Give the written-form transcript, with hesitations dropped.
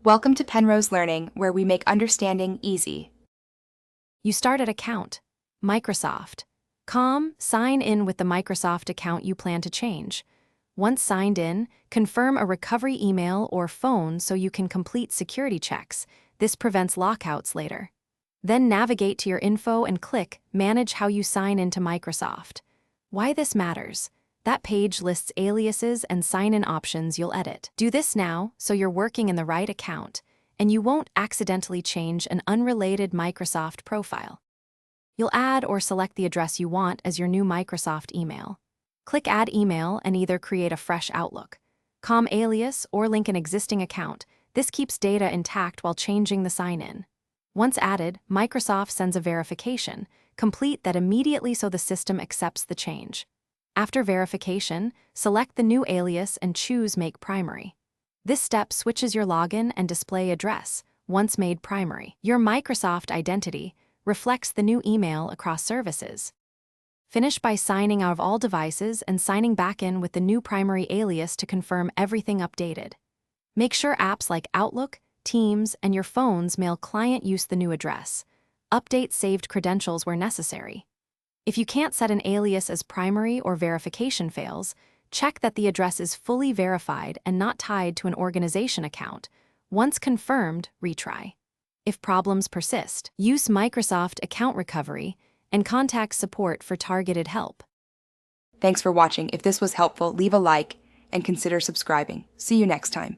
Welcome to Penrose Learning, where we make understanding easy. You start at Account, Microsoft. Sign in with the Microsoft account you plan to change. Once signed in, confirm a recovery email or phone so you can complete security checks. This prevents lockouts later. Then navigate to your info and click Manage how you sign into Microsoft. Why this matters? That page lists aliases and sign-in options you'll edit. Do this now so you're working in the right account, and you won't accidentally change an unrelated Microsoft profile. You'll add or select the address you want as your new Microsoft email. Click Add Email and either create a fresh Outlook, alias, or link an existing account. This keeps data intact while changing the sign-in. Once added, Microsoft sends a verification. Complete that immediately so the system accepts the change. After verification, select the new alias and choose Make Primary. This step switches your login and display address, once made primary. Your Microsoft identity reflects the new email across services. Finish by signing out of all devices and signing back in with the new primary alias to confirm everything updated. Make sure apps like Outlook, Teams, and your phone's mail client use the new address. Update saved credentials where necessary. If you can't set an alias as primary or verification fails, check that the address is fully verified and not tied to an organization account. Once confirmed, retry. If problems persist, use Microsoft Account Recovery and contact support for targeted help. Thanks for watching. If this was helpful, leave a like and consider subscribing. See you next time.